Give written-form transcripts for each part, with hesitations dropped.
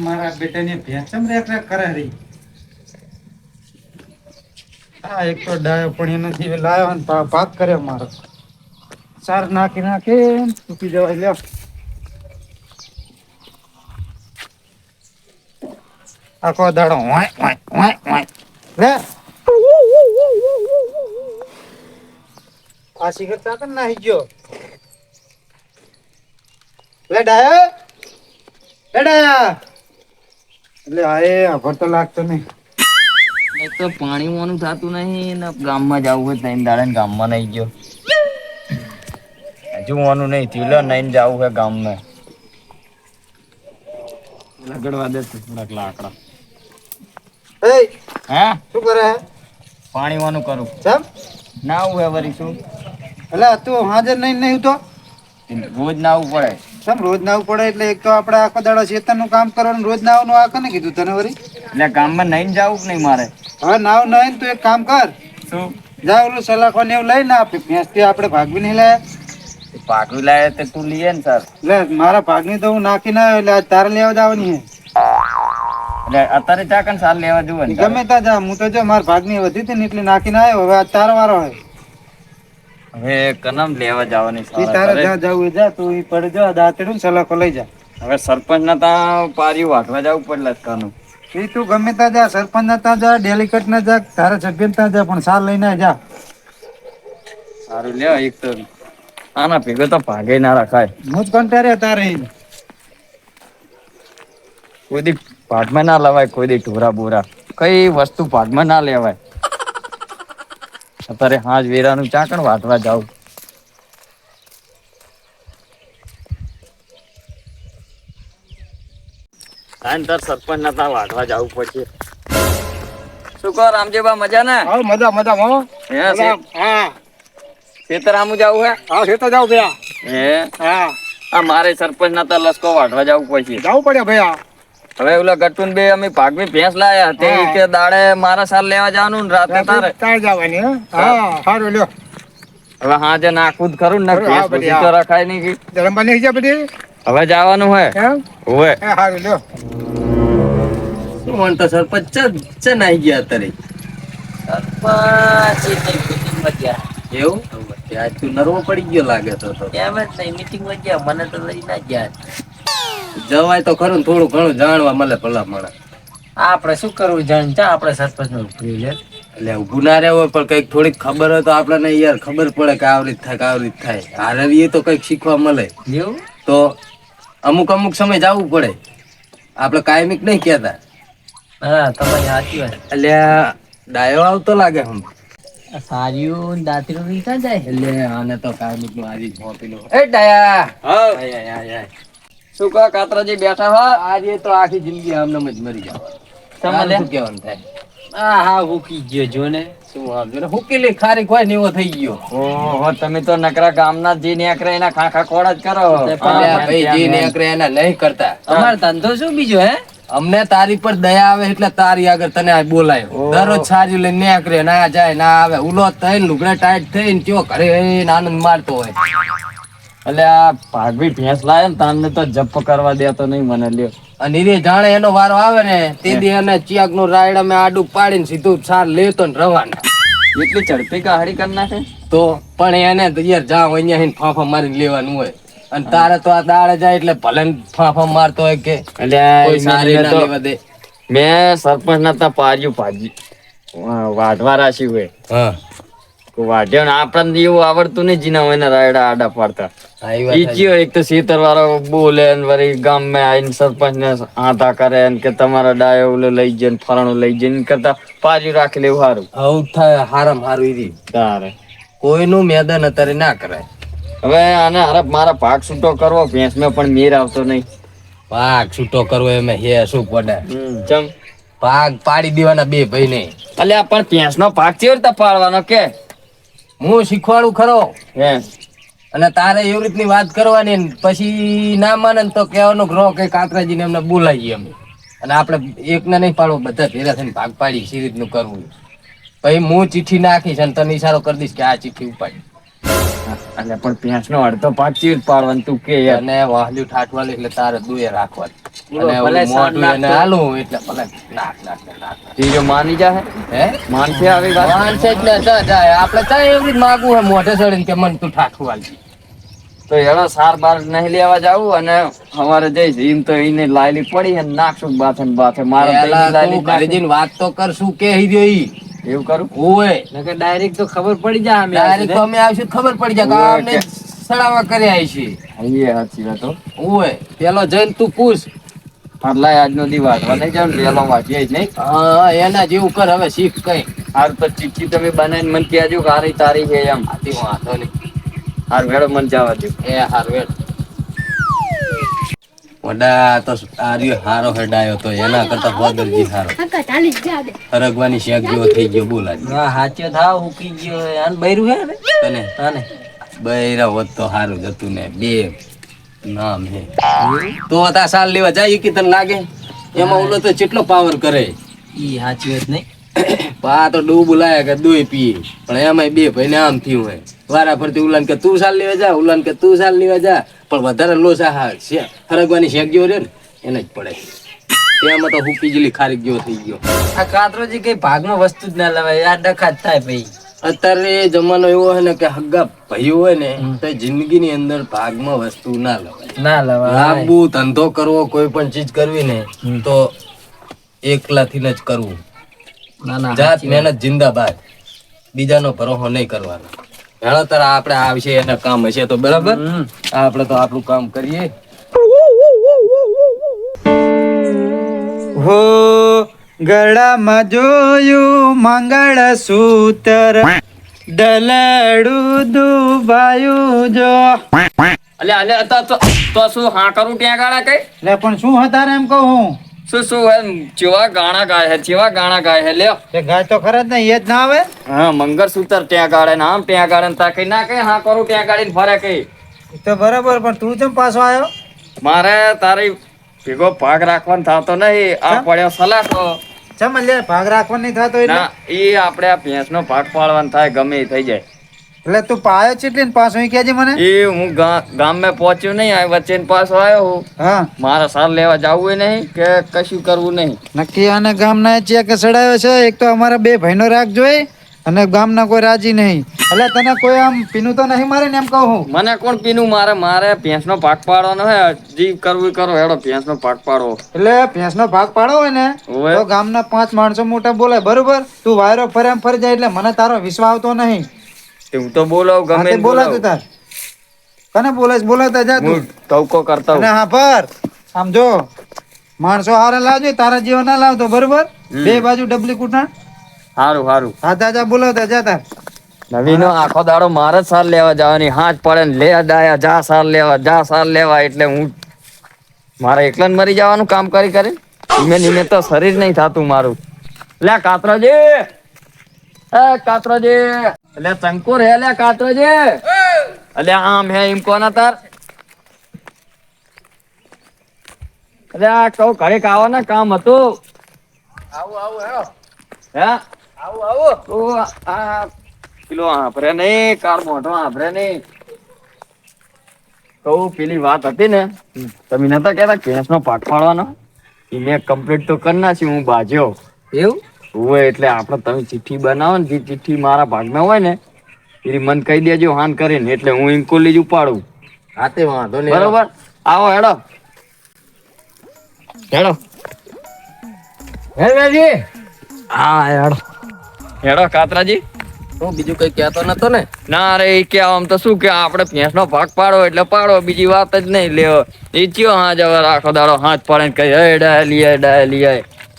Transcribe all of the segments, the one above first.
મારા બેટાની ભેંસમ rack rack કરે રહી. હા એક તો ડાયો પણ એ નથી લાયો ને ભાગ કર્યો મારો. ચાર નાખી તૂટી જવાય લ્યો. આખો દાડો ઓય ઓય ઓય ઓય લે. આ સિગરેટ ચાકર નાહી ગયો. લે ડાયો એ ડાયા એટલે આ ભર તો લાગતો નહી. એક તો પાણી મોનું થતું નહી ને ગામમાં જવું હોય ત્રણ દાડે ને ગામમાં નહી ગયો. હજુ મોનું નહી થયું લે નઈને જવું હે ગામમાં. લગડવા દે થોડાક લાકડા. એ હા શું કરે પાણી મોનું કરું ચમ ના આવું હે વરી શું એટલે તું હાજર નહીં તો રોજ ના આવવું પડે. ચમ રોજ નાવું પડે એટલે એક તો આપડે આખો દાડો ખેતર નું કામ કરવાનું રોજ નાવાનું આ કને કીધું તને વરી. એટલે ગામમાં નઈને જવું કે નહીં મારે. હવે નાવ નહીં તું એક કામ કર શું જા ઓલું સલાખો ને એવું લઈને આપે ભેંસ થી આપણે ભાગવી નહીં લાયા. પાકવી લાવે તો તું લઈએ ને સર. એટલે મારા ભાગની તો હું નાખી ના આવ્યો એટલે તારે લેવા જવાની હે. એટલે અત્યારે ચા કન સાર લેવા જવું ને ગમે ત્યાં જા હું તો જો મારા ભાગની વધી હતી ને એટલે નાખીને આવ્યો હવે આ તારો વારો હોય. હવે કનમ લેવા જવાની ઈ તારે જ્યાં જવું જા તું ઈ પડે જા દાંતડું સલાખો લઈ જા. હવે સરપંચ ના તા પારી વાટવા જવું પડે લટકાનું. ઈ તું ગમે ત્યાં જા સરપંચ ના ત્યાં જા ડેલીકેટ ના જા તારા સભ્ય ત્યાં જા પણ સાર લઈને જા. સારું લ્યો એક તો આના ભેગો તો ભાગે ના રખાય. હું જ કંટાળ્યો તારે કોઈ દી ભાગમાં ના લેવાય કોઈ દી ઢોરા બોરા કઈ વસ્તુ ભાગમાં ના લેવાય. અત્યારે હાજ વેરાનું ચાકણ વાટવા જાવ. સરપંચ ના તા વાટવા જવું પડશે. શું કહો રામજીબા મજા ને? હા મજા મજા હો. હા ખેતર આમું જવું હે? હા ખેતર જાવ ભૈયા. હે હા આ મારે સરપંચ ના તા લસકો વાટવા જવું પડશે. જવું પડે ભૈયા. હવે ઓલા ગટુન બે અમે ભાગવી ભેંસ લાયા તે કે દાડે મારા સાલ લેવા જવાનું ને રાતે તારે જવાની હા સારું લ્યો. હવે હાજે નાખું જ ખરું ને ભેંસ બધી તો રખાય નહીં. ગરમ પાણી જા બધી હવે જવાનું હે ઓવે સારું લ્યો. શું म्हणતો સરપંચ છે નાઈ ગયા અત્યારે સરપંચ એવું આજ તું નરવો પડી ગયો લાગે તો એમ જ નહીં મીટિંગ માં ગયા મને તો લઈ ના ગયા. જવાય તો ખરું ને થોડું ઘણું જાણવા મળે ભલા માણસ. આપણે શું કરવું જાણ ચા આપણે સરપંચ નું ઉભું લે એટલે ઉભું ના રહેવું પણ કઈક થોડીક ખબર હોય તો આપણને યાર ખબર પડે કે આવી રીત થાય કે આવી રીત થાય. હારે એ તો કઈક શીખવા મળે એવું તો અમુક અમુક સમય જવું પડે આપણે કાયમિક નહીં કેતા. હા તમારી સાચી વાત. એટલે ડાયો આવતો લાગે હમ સારીઓ દાંતરો રીતા જાય એટલે આને તો કાયમિક નું આજી મોપીલો. એ ડાયા હા શું કહો કાતરાજી બેઠા હો? આજે તો આખી જિંદગી આમને જ મરી જાવ. તમારે શું કહેવાનું થાય? હા હુકી ગયો જો ને શું આવજો ને હુકેલી ખારી કોઈ ને એવો થઈ ગયો. ઓહો તમે તો નકરા ગામના જે નેકરે એના ખાખા કોડા જ કરો. ભાઈ જે નેકરે એના નહીં કરતા. તમારો ધંધો શું બીજો હે? અમને તારી પર દયા આવે એટલે તારી આગળ તને બોલાયો. દરરોજ સારી લઈને નેકરે ના જાય ના આવે ઉલો થઈને લુગડા ટાઈટ થઈને કયો ઘરે આનંદ મારતો હોય. એટલે આ ભાગવી ભેંસ લાવે ને તાને તો જપ કરવા દેતો નહીં મને લ્યો. અને એ જાણે એનો વારો આવે ને તે દી એને ચિયાક નું રાયડા મેં આડું પાડીને સીધું સાર લેતો ને રવાના. એટલી ઝડપી કાહડી કરી નાખે તો પણ એને યાર જાવ અહીંયા ફાંફા મારીને લેવાનું હોય. અને તારે તો આ દાડે જાય એટલે ભલે ફાંફા મારતો હોય કે કોઈ સારી ના લેવા દે. મેં સરપંચ નતા પાર્યું ભાજી વાઢવા રાશી હોય વાઢ્યો ને આપણને એવું આવડતું નહીં જીના હોય ને રાયડા આડા પાડતા. એક તો સીતર વાળો બોલે વળી ગામ માં આવીને સરપંચ ને આતા કરે કે તમારા ડાયો લઈ જઈને ફરાણું લઈ જઈને કરતા પાર્યું રાખી લેવું સારું. આવું થાય હારામ હારું તારે કોઈનું મેદાન અત્યારે ના કરાય. હવે આને હરપ મારા ભાગ છૂટો કરવો ભેંસ માં પણ મેર આવતો નહીં. ભાગ છૂટો કરવો એમાં હે શું પડે ચમ ભાગ પાડી દેવાના બે ભાઈ ને. એટલે પણ ભેંસ નો ભાગ કેવી રીતે પાડવાનો કે હું શીખવાડું ખરો હે. અને તારે એવી રીતની વાત કરવાની પછી ના માને તો કહેવાનું ગ્રહ કે કાતરાજી ને એમને બોલાવીએ અમે અને આપણે એક ને નહીં પાડવો બધા ભેગા થઈને ભાગ પાડી સી રીતનું કરવું. પછી હું ચિઠ્ઠી નાખીશ અને તને ઈશારો કરી દઈશ કે આ ચિઠ્ઠી ઉપાડી. એટલે પણ ભેંસ નો અડધો ભાગ ચીર પાડવાનું તું કે અને વાહલ્યું ઠાઠવા એટલે તારે દુએ રાખવાનું. અને ભલે ઓલું મોઢું સાત એને લાખ હાલું એટલે ભલે નાખ. જીજો માની જાય હે માનશે આવી વાત માણસે જ ને જાય આપણે ચાલ એવી જ માગવું હોય મોઢે ચડીને કે મન તું ઠાઠું હાલજી. તો એનો સાર બાર નહીં લેવા જાવું અને અમારે જઈશ એમ તો એને લાયલી પડી અને નાખશું બાથે ને બાથે મારે તો પેલા એની લાયલી તું ઘરે જઈને વાત તો કર શું કે હી રહ્યો ઈ. એવું કરું ઓય નકર ડાયરેક્ટ તો ખબર પડી જાય અમે ડાયરેક્ટ તો અમે આવશું તો ખબર પડી જાય કે આ અમને સડાવા કરે આવી છે. આઈએ સાચી વાત હો ઓય પેલો જઈને તું પૂછ. લાય આજનો દી વાંચવા નહીં જાવ ને પેલો વાંચીએ જ નહીં હા એના જેવું કર હવે શીખ કઈ. હાર તો ચીઠી તમે બનાવીને મને કહેજો કે હારી તારી છે એમ આથી વાંધો નહીં. હાર વેળો મને જવા દો એ હારવેડ વડા તો આર્યો હારો હેડાયો તો એના કરતા હોદરજી હારો હરગવાની શેક જેવો થઈ ગયો બોલાજી. હા હાચો થાવ ઉકી ગયો આન બૈરું હે ને તને તાને બૈરા હોત તો હારું જ હતું ને બે નામ હે તો હતા સાલ લેવા જાય કે તને લાગે એમાં ઓલો તો કેટલો પાવર કરે. ઈ હાચી વાત નહીં પા તો ડૂબ લાયા કે દોય પીએ પણ એમાં બે ભાઈને આમ થયું હોય વારા ફરતી ઉલાન કે તું સાલ લેવા જા ઉલાન કે તું સાલ લેવા જા પણ વધારે લોસા હા છે હરગવાની શેક જેવો રે ને એને જ પડે. એમાં તો હુકી જેલી ખારી જેવો થઈ ગયો. આ કાતરોજી કઈ ભાગમાં વસ્તુ જ ના લવાય આ ડખા જ થાય ભાઈ અત્યારે જમાનો એવો હોય ને કે હગ્ગા ભાઈઓ હોય ને તો જિંદગીની અંદર ભાગમાં વસ્તુ ના લવાય. ના લવાય લાંબુ ધંધો કરવો કોઈ પણ ચીજ કરવી ને તો એકલાથી જ કરવું. ના ના જાત મહેનત જિંદાબાદ બીજાનો ભરોસો નહીં કરવાનો. હેળો તારા આપણે આવશે એના કામ હશે તો બરાબર આપણે તો આપણું કામ કરીએ. હો ગળામાં જોયું મંગળ સૂત્ર ડલડું દુબાયું જો. અલે તો શું હા કરું ત્યાં ગાળા કઈ લે પણ શું હતા એમ કહું શું એમ ચેવા ગાણા ગાય હે લ્યો તે ગાય તો ખરા જ ને એ જ ના આવે. હા મંગળસૂત્ર ત્યાં ગાળે ને આમ ત્યાં ગાળે ને તા કઈ ના કઈ હા કરું ત્યાં ગાળીને ફરે કઈ એ તો બરાબર પણ તું કેમ પાછો આવ્યો. મારે તારી ભેગો ભાગ રાખવાનો થતો નહીં આ પડ્યો સલાખો ચમ લે ભાગ રાખવા નહીં થતો એટલે ના ઈ આપણે આ ભેંસનો ભાગ પાડવાનો થાય ગમે એ થઈ જાય એટલે તું પાયો ચેટલી ને પાછો ઈ કહેજે મને. એ હું ગામ માં પહોંચ્યો નહીં આ વચ્ચે ને પાછો આવ્યો હું હા મારા સાર લેવા જવું નહીં કે કશું કરવું નહીં નક્કી આને ગામના ચેક સડાયો છે. એક તો અમારા બે ભાઈનો રાગ જોઈ અને ગામના કોઈ રાજી નહીં. એટલે તને કોઈ આમ પીનું તો નહીં મારે ને એમ કહું. મને કોણ પીનું મારે ભેંસનો ભાગ પાડવાનો હે જીવ કરવું કરો હેડો ભેંસનો ભાગ પાડો એટલે ભેંસનો ભાગ પાડો હોય ને ઓવે. તો ગામના 5 માણસો મોટા બોલાય બરોબર. તું વાયરો ફરે એમ ફરી જાય એટલે મને તારો વિશ્વાસ આવતો નહીં. તે હું તો બોલાવ હા ગમે તે તે બોલાતું તાર કને બોલાવતા જા તું. હું ટવકો કરતા અને હું હા પર આમ જો માણસો હારે લાવજો તારા જેવો ના લાવતો બરોબર. બે બાજુ ડબલી કુટા હારું હા જા બોલાવતા જા તાર. નવીનો આખો દાડો મારે જ સાર લેવા જવાની હાથ પડે ને લે દાયા જા સાર લેવા એટલે હું મારે એકલા જ મરી જવાનું કામ કરી ધીમે તો શરીર નહીં થતું મારું લે કાતરાજી એટલે ચંકોર હે લે કાતરાજી એટલે આમ હે એમ કોના તાર એટલે આ કહું ઘરે આવો ને કામ હતું હે તો આ પેલો હાંભરે નહીં કાર મોઢો હાંભરે નહીં કહું પેલી વાત હતી ને તમે નતા કહેતા ભેંસનો ભાગ પાડવાનો એ મેં કમ્પ્લીટ તો કરી નાખી હું બાજ્યો એવું હોય એટલે આપણે તમે ચિઠ્ઠી બનાવો ને જે ચિઠ્ઠી મારા ભાગમાં હોય ને એ મન કહી દેજો હાન કરીને એટલે હું એમ કોલેજ ઉપાડું હા તે વાંધો નહીં. બરોબર આવો હેડો હા હેડો કાતરાજી હું બીજું કઈ કહેતો નતો ને. ના રે ઈ કે આમ તો શું કે આપણે ભેંસનો ભાગ પાડો એટલે પાડો બીજી વાત જ નહીં લેવો ઈ ચિયો હા જવા આખો દાડો હાથ પાડે ને કઈ ડાય લીય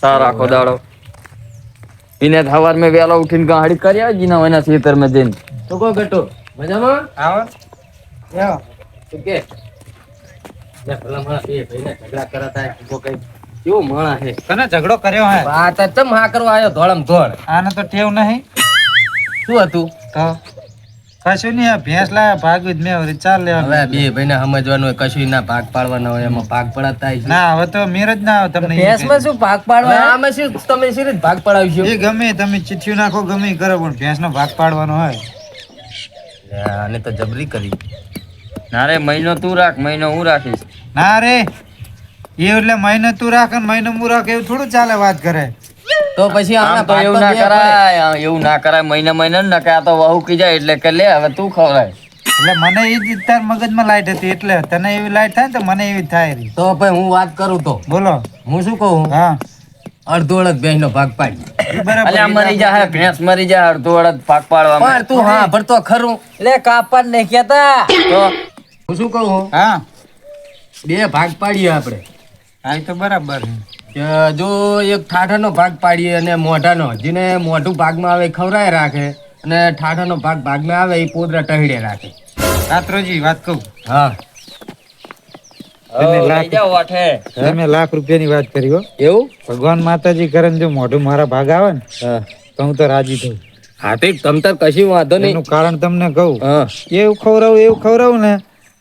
સાર આખો દાડો એને સવાર મેં વેલા ઉઠીને ગાડી કરી આવી જીના એના ખેતર માં જઈને તો કો ગટો મજામાં આવો યો તું કે લે ભલા મારા બે ભાઈને ઝઘડા કરાતા તો કઈ કેવો માણા છે. કને ઝઘડો કર્યો હે વાત જ ચમ હા કરવા આવ્યો ધોળમ ધોળ આને તો ટેવ નહીં શું હતું. તો કશું નહીં. આ ભેંસ લાયા ભાગવી જ મેં વળી ચાલ હવે લેવા. બે ભાઈને સમજવાનું હોય કશું ના ભાગ પાડવાના હોય એમાં ભાગ પડાતા હશે. ના હવે તો મેર જ ના આવે તમને. ભેંસમાં શું ભાગ પાડવા આમાં શું તમે શી રીતે ભાગ પડાવશો. એ ગમે તમે ચિઠ્ઠી નાખો ગમે ઈ કરો પણ ભેંસનો ભાગ પાડવાનો હોય. આને તો જબરી કરી. ના રે મહિનો તું રાખ મહિનો હું રાખીશ ના રે એ એટલે મહિને તું રાખ ને મહિને હું રાખ એવું થોડું ચાલે વાત કરે. તો પછી આમ આના તો ભાગ એવું તો ના બે પડે. કરાય, એવું ના કરાય. મહિને ન નકે આ તો વહુ કી જાય એટલે કે લે હવે તું ખવડાય. એટલે મને એ જ તાર મગજમાં લાઈટ હતી એટલે તને એવી લાઈટ થાય ને તો મને એવી થાય રહી. તો ભાઈ હું વાત કરું તો બોલો. હું શું કહું, હા અડધો અડધ બેનો ભાગ પાડી. ઈ બરાબર. અલ્યા મરી જાય, ભેંસ મરી જાય, અડધો અડધ પાક પાડવામાં. પણ તું હા ભરતો ખરું એટલે કાપડ નહીં કેતા. તો હું શું કહું, હા બે ભાગ પાડીએ આપણે. હા ઈ તો બરાબર છે. કે જો એક ઠાઠાનો ભાગ પાડીએ અને મોઢાનો, જેને મોઢું ભાગમાં આવે એ ખવરાય રાખે અને ઠાઠાનો ભાગ ભાગમાં આવે એ પોદરા ટહીડે રાખે. કાતરોજી વાત કહું, હા તમે લઈ લાખ જાઓ વાઠે. તમે ₹1,00,000 ની વાત કરી હો. એવું. ભગવાન માતાજી કરે ને જો મોઢું મારા ભાગ આવે ને હા તો હું તો રાજી થઉં. હા તે તમ તાર કશું વાંધો નહીં. એનું કારણ તમને કહું. હા એવું ખવડાવું ને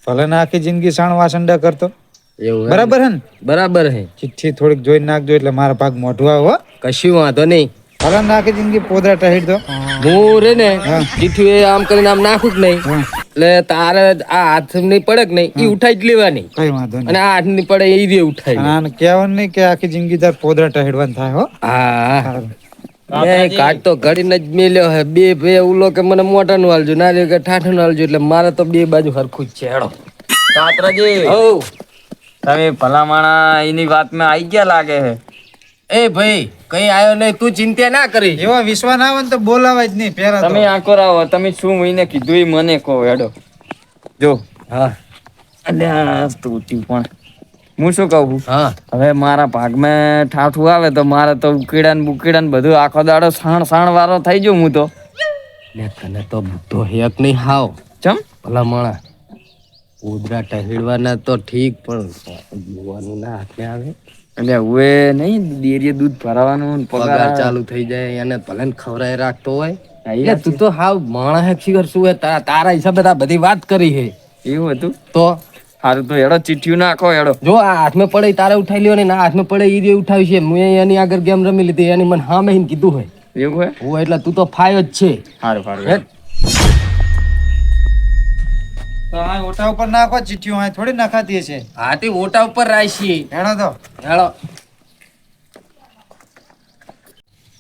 ભલે ને આખી જિંદગી સાણ વાસંડા કરતો. એવું એમ? બરાબર હે ને? બરાબર હે, ચિઠ્ઠી થોડીક જોઈને નાખજો એટલે મારા ભાગ મોઢું આવે હો. કશું વાંધો નહીં. ભલે ને આખી જિંદગી પોદરા ટહીડ દો. હું રે ને હા. ચીઠી એ આમ કરીને આમ નાખું જ નહીં. હા, એટલે તારે આ હાથ ની પડે કે નહીં એ ઉઠાઈ જ લેવાની કઈ વાંધો નહીં. અને આ હાથ ની પડે એ રે ઉઠાઈ લે. આને કહેવાનું નહીં કે આખી જિંદગી તાર પોદરા ટહીડવાનું થાય હો. હા સારું. એ કાટ તો ઘડીને જ મેલ્યો હે. બે ભે ઉલો કે મને મોઢાનું હાલજો, ના રે કે ઠાઠાનું હાલજો, એટલે મારે તો બે બાજુ હરખું જ છે. હેડો. કાતરાજી, હઉ. તમે ભલામણા એની વાતમાં આવી ગયા લાગે છે. એ ભાઈ કઈ આયો નહીં, તું ચિંતા ના કરી. એવા વિશ્વાસ ના આવે ને તો બોલાવાય જ નહીં પેલા તો. તમે આંકો રાવો, તમે શું મહિને કીધું એ મને કહો. હેડો જો. હા અલ્યા સ્તુતિ પણ હું શું કહું, હા હવે મારા ભાગમાં ઠાઠું આવે તો મારે તો ઉકેડા ને બુકેડા ને બધું આખો દાડો સાણ વાળો થઈ ગયો હું તો. લે તને તો બુદ્ધો હેક નહીં હાવ. ચમ ભલા માણા ઉદરા ટહેડવાના તો ઠીક, પણ જોવાનું ના હાથે આવે. એટલે હવે નહીં ડેરીએ દૂધ ભરાવાનું ને પગાર ચાલુ થઈ જાય અને ભલે ને ખવરાય રાખતો હોય. હા, એ એટલે તું તો હાવ માણા હે ખીગર શું હે, તારા હિસાબે આ બધી વાત કરી હે. એવું હતું. તો સારું તો હેડો ચીઠિયું નાખો. હેડો જો આ હાથમાં પડે તારે ઉઠાઈ લ્યો ને ના હાથમાં પડે એ રે ઉઠાવી છે. મેં એની આગળ ગેમ રમી લીધી, એની મને હા મેં કીધું હોય. એવું હે. હું એટલે તું તો ફાયો જ છે. સારું સારું. હેડ. તો આ ઓટા ઉપર નાખો ચીઠીઓ, આ થોડી નખાતી છે. હાથી ઓટા ઉપર રાશી. હેડો તો. હેળો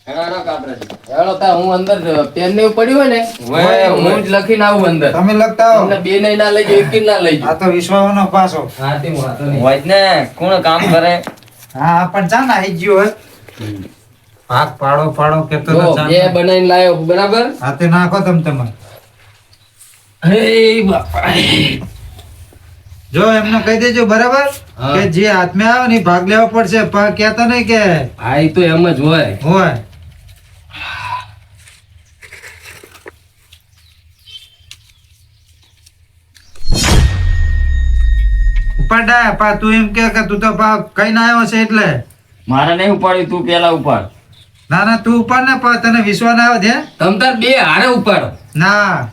હેળો તા હું અંદર પેન ને એવું પડ્યું હોય ને હું જ લખીને આવું અંદર. તમે લખતા હો. તમને બે નહીં ના લઈ જાઓ, એક ના લઈ આ તો વિશ્વાસનો પાસો. હાથી વાંધો નહીં. હોય જ ને કોણ કામ કરે. હા પણ ચા ના ગયો હોય. ભાગ પાડો પાડો કેતો જો તો ચા. બે બનાવીને લાયો બરાબર. હાથે નાખો તમે. હે બાપા. જો એમને કહી દેજો બરાબર હા. કે જે હાથમાં આવે ને એ ભાગ લેવો પડશે. પણ કહેતા નહીં કે હા ઈ તો એમ જ હોય. હોય. ઉપાડા પા તું એમ કે તું તો પા કઈ ના આવ્યો છે એટલે. મારે નહીં ઉપાડ્યું, તું પેલા ઉપાડ. ના ના તું ઉપાડ ને પા તને વિશ્વાસ ના આવે છે. તમ તાર બે હારે ઉપાડો. ના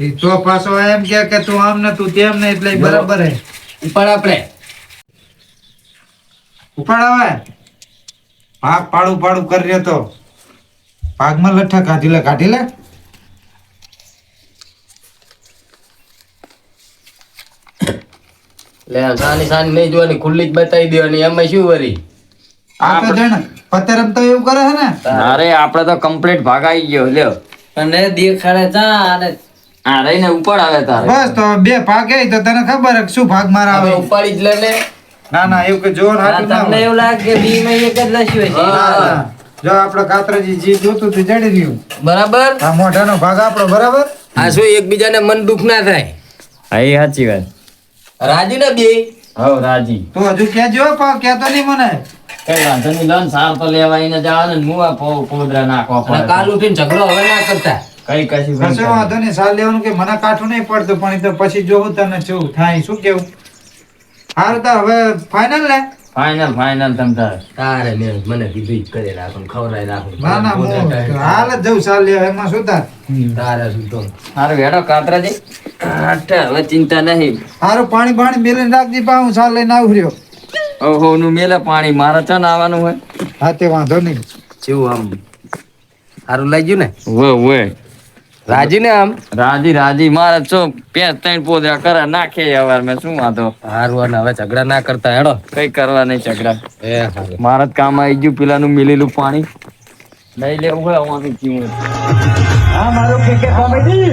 ઈ તો પાછો એમ કે તું આમ ને તું તેમ ને એટલે ઈ બરાબર હે. ઉપાડ આપણે. ઉપાડ આવે. ભાગ પાડું કરી રહ્યો તો ભાગમાં લઠ્ઠા કાઢી લે. લે સાની સાની નહીં જોવાની, ખુલ્લી જ બતાવી દેવાની. એમાં શું વરી. આ તો જણ પત્તે રમતો એવું કરે છે ને. અરે આપડે તો કમ્પ્લીટ ભાગ આવી ગયો. લ્યો અને દેખાડે જા અને આ રહીને ઉપાડ આવે તારે. બસ તો બે ભાગ હે તો તને ખબર હે કે શું ભાગ મારા હવે આવે. ઉપાડી જ લે ને. ના ના એવું કે જોર હાટું ના હોય. લાગે કે બી માં એક જ લસ્યું ના, ના. જો આપણે કાતરાજી જે જોતું તે જડી રહ્યું. બરાબર. આ મોઢાનો ભાગ આપણો બરાબર. આ શું એકબીજાને મન દુખ ના થાય. હા એ સાચી વાત. રાજી ને બે. હવ રાજી. તું હજુ કેજો પા કેતો નહીં મને. કઈ વાંધો નહીં. લોન સાર તો લેવા એને જવાનું ને મુવા પોદરા નાખવા અને પડે. કાલ ઉઠીને ઝઘડો હવે ના કરતા. કઈ કશું કશો વાંધો નહીં. સાલ લેવાનું કે મને કાઠું નહીં પડતું પણ ઈ તો પછી જોવું તને શું થાય શું કેવું. હારું તાર હવે ફાઇનલ લે. ફાઇનલ તમ તારે. તારે મને કીધું જ કરે રાખું ખવડાય રાખું. ના ના હું હાલ જ જઉં સાલ લેવા એમાં શું તાર. તારે શું તો. હારું હેડો કાતરાજી. હવે ચિંતા નહીં. હારું પાણી મેલીને રાખજે પા હું સાલ લઈને આવું રહ્યો. ઓહો નું મેલે પાણી મારે ચન આવવાનું હોય. હા તે વાંધો નહીં. જેવું આમ સારું લાગ્યું ને. વે રાજી ને આમ રાજી મારે શું 5-3 પોદરા કરે નાખે હવે મેં શું વાંધો. હારું અને હવે ઝઘડા ના કરતા હેડો. કઈ કરવા નહીં ઝઘડા. એ હારું. મારા જ કામ આવી ગયું પેલાનું મિલેલું પાણી લઈ લેવું હોય આવવાનું જીવન. હા મારું ક્રિકેટ કોમેડી